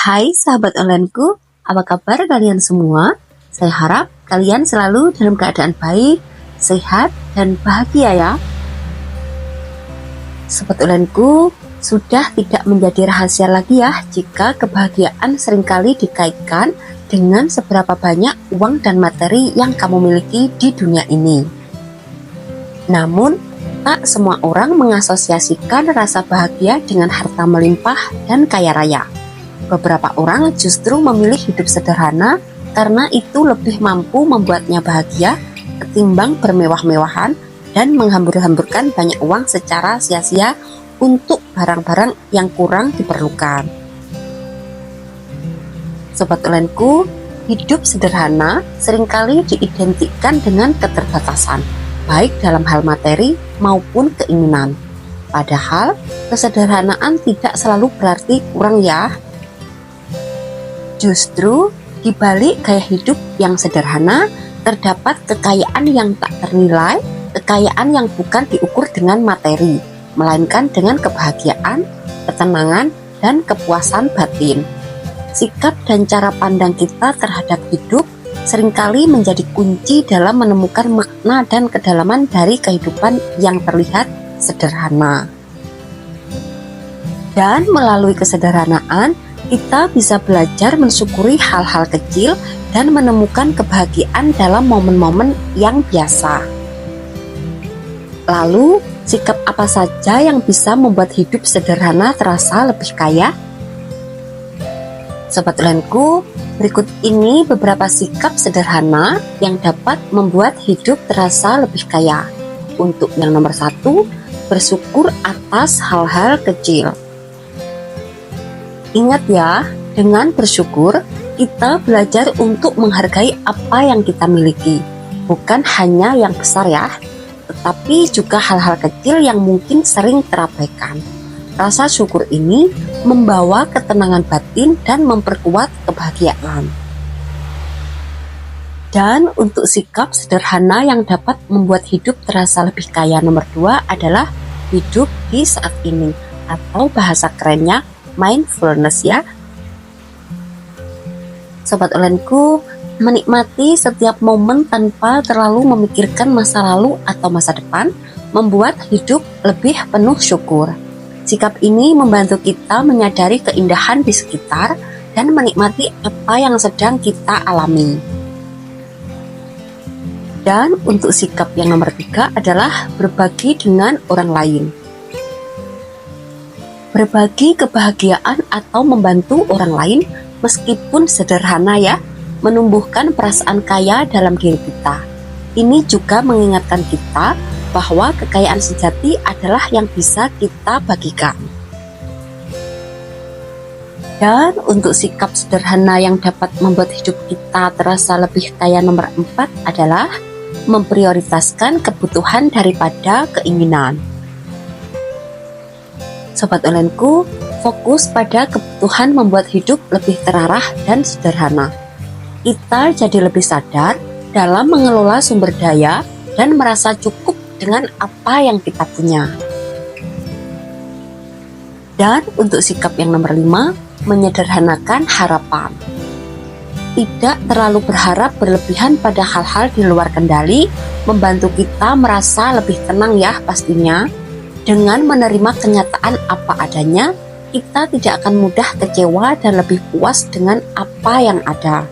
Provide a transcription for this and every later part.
Hai sahabat onlineku, apa kabar kalian semua? Saya harap kalian selalu dalam keadaan baik, sehat, dan bahagia ya. Sobat onlineku, sudah tidak menjadi rahasia lagi ya jika kebahagiaan seringkali dikaitkan dengan seberapa banyak uang dan materi yang kamu miliki di dunia ini. Namun, tak semua orang mengasosiasikan rasa bahagia dengan harta melimpah dan kaya raya. Beberapa orang justru memilih hidup sederhana karena itu lebih mampu membuatnya bahagia ketimbang bermewah-mewahan dan menghambur-hamburkan banyak uang secara sia-sia untuk barang-barang yang kurang diperlukan. Sobat onlineku, hidup sederhana seringkali diidentikan dengan keterbatasan, baik dalam hal materi maupun keinginan. Padahal, kesederhanaan tidak selalu berarti kurang ya. Justru, di balik gaya hidup yang sederhana, terdapat kekayaan yang tak ternilai, kekayaan yang bukan diukur dengan materi, melainkan dengan kebahagiaan, ketenangan, dan kepuasan batin. Sikap dan cara pandang kita terhadap hidup seringkali menjadi kunci dalam menemukan makna dan kedalaman dari kehidupan yang terlihat sederhana. Dan melalui kesederhanaan, kita bisa belajar mensyukuri hal-hal kecil dan menemukan kebahagiaan dalam momen-momen yang biasa. Lalu, sikap apa saja yang bisa membuat hidup sederhana terasa lebih kaya? Sobat onlineku, berikut ini beberapa sikap sederhana yang dapat membuat hidup terasa lebih kaya. Untuk yang nomor 1, bersyukur atas hal-hal kecil. Ingat ya, dengan bersyukur, kita belajar untuk menghargai apa yang kita miliki. Bukan hanya yang besar ya, tetapi juga hal-hal kecil yang mungkin sering terabaikan. Rasa syukur ini membawa ketenangan batin dan memperkuat kebahagiaan. Dan untuk sikap sederhana yang dapat membuat hidup terasa lebih kaya nomor 2 adalah hidup di saat ini, atau bahasa kerennya mindfulness ya. Sobat onlineku, menikmati setiap momen tanpa terlalu memikirkan masa lalu atau masa depan membuat hidup lebih penuh syukur. Sikap ini membantu kita menyadari keindahan di sekitar dan menikmati apa yang sedang kita alami. Dan untuk sikap yang nomor 3 adalah berbagi dengan orang lain. Berbagi kebahagiaan atau membantu orang lain meskipun sederhana ya, menumbuhkan perasaan kaya dalam diri kita. Ini juga mengingatkan kita bahwa kekayaan sejati adalah yang bisa kita bagikan. Dan untuk sikap sederhana yang dapat membuat hidup kita terasa lebih kaya nomor 4 adalah memprioritaskan kebutuhan daripada keinginan. Sobat onlineku, fokus pada kebutuhan membuat hidup lebih terarah dan sederhana. Kita jadi lebih sadar dalam mengelola sumber daya dan merasa cukup dengan apa yang kita punya. Dan untuk sikap yang nomor 5, menyederhanakan harapan. Tidak terlalu berharap berlebihan pada hal-hal di luar kendali, membantu kita merasa lebih tenang ya pastinya. Dengan menerima kenyataan apa adanya, kita tidak akan mudah kecewa dan lebih puas dengan apa yang ada.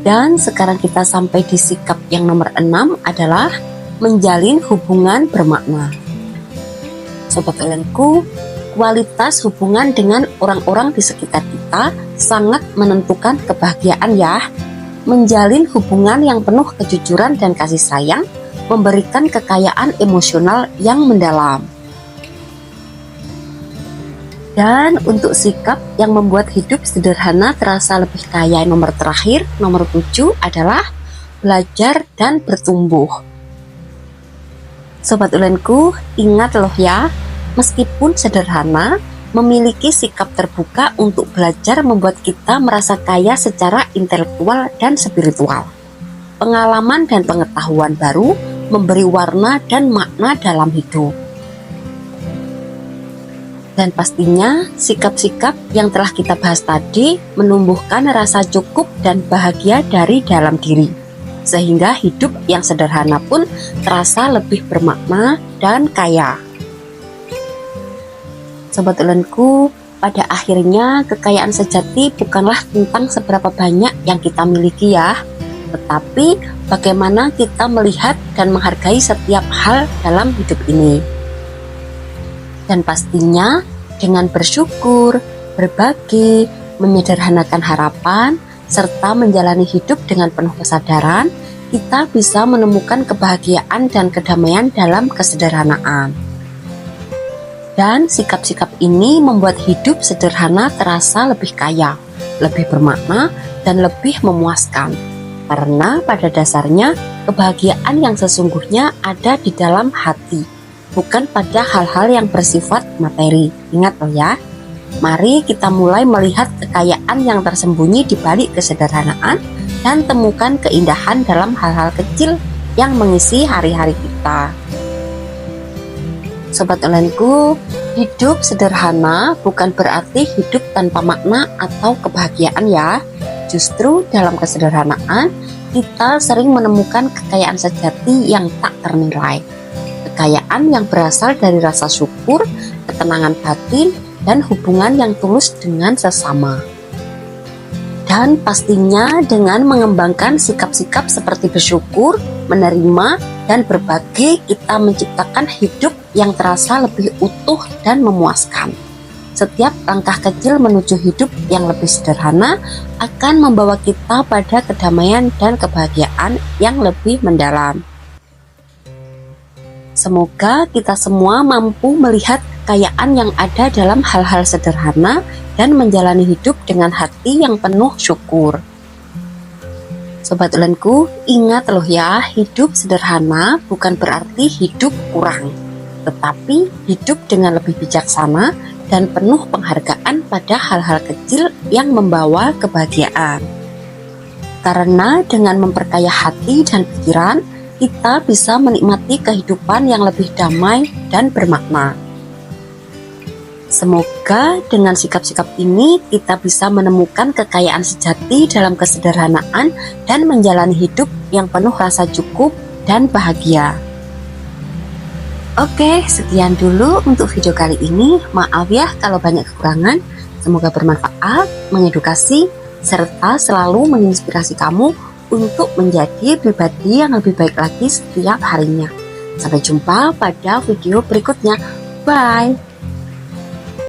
Dan sekarang kita sampai di sikap yang nomor 6 adalah menjalin hubungan bermakna. Sobat onlineku, kualitas hubungan dengan orang-orang di sekitar kita sangat menentukan kebahagiaan ya. Menjalin hubungan yang penuh kejujuran dan kasih sayang memberikan kekayaan emosional yang mendalam. Dan untuk sikap yang membuat hidup sederhana terasa lebih kaya nomor terakhir, nomor 7 adalah belajar dan bertumbuh. Sobat onlineku, ingat loh ya, meskipun sederhana, memiliki sikap terbuka untuk belajar membuat kita merasa kaya secara intelektual dan spiritual. Pengalaman dan pengetahuan baru memberi warna dan makna dalam hidup. Dan pastinya sikap-sikap yang telah kita bahas tadi menumbuhkan rasa cukup dan bahagia dari dalam diri, sehingga hidup yang sederhana pun terasa lebih bermakna dan kaya. Sobat Ulenku, pada akhirnya kekayaan sejati bukanlah tentang seberapa banyak yang kita miliki ya, tetapi bagaimana kita melihat dan menghargai setiap hal dalam hidup ini. Dan pastinya dengan bersyukur, berbagi, menyederhanakan harapan, serta menjalani hidup dengan penuh kesadaran, kita bisa menemukan kebahagiaan dan kedamaian dalam kesederhanaan. Dan sikap-sikap ini membuat hidup sederhana terasa lebih kaya, lebih bermakna, dan lebih memuaskan. Karena pada dasarnya kebahagiaan yang sesungguhnya ada di dalam hati, bukan pada hal-hal yang bersifat materi. Ingat loh ya, mari kita mulai melihat kekayaan yang tersembunyi di balik kesederhanaan dan temukan keindahan dalam hal-hal kecil yang mengisi hari-hari kita. Sobat Ulenku, hidup sederhana bukan berarti hidup tanpa makna atau kebahagiaan ya. Justru dalam kesederhanaan, kita sering menemukan kekayaan sejati yang tak ternilai. Kekayaan yang berasal dari rasa syukur, ketenangan batin, dan hubungan yang tulus dengan sesama. Dan pastinya dengan mengembangkan sikap-sikap seperti bersyukur, menerima, dan berbagi, kita menciptakan hidup yang terasa lebih utuh dan memuaskan. Setiap langkah kecil menuju hidup yang lebih sederhana akan membawa kita pada kedamaian dan kebahagiaan yang lebih mendalam. Semoga kita semua mampu melihat kekayaan yang ada dalam hal-hal sederhana dan menjalani hidup dengan hati yang penuh syukur. Sobat Ulenku, ingat loh ya, hidup sederhana bukan berarti hidup kurang, tetapi hidup dengan lebih bijaksana dan penuh penghargaan pada hal-hal kecil yang membawa kebahagiaan. Karena dengan memperkaya hati dan pikiran, kita bisa menikmati kehidupan yang lebih damai dan bermakna. Semoga dengan sikap-sikap ini kita bisa menemukan kekayaan sejati dalam kesederhanaan dan menjalani hidup yang penuh rasa cukup dan bahagia. Oke, sekian dulu untuk video kali ini. Maaf ya kalau banyak kekurangan. Semoga bermanfaat, mengedukasi, serta selalu menginspirasi kamu untuk menjadi pribadi yang lebih baik lagi setiap harinya. Sampai jumpa pada video berikutnya. Bye!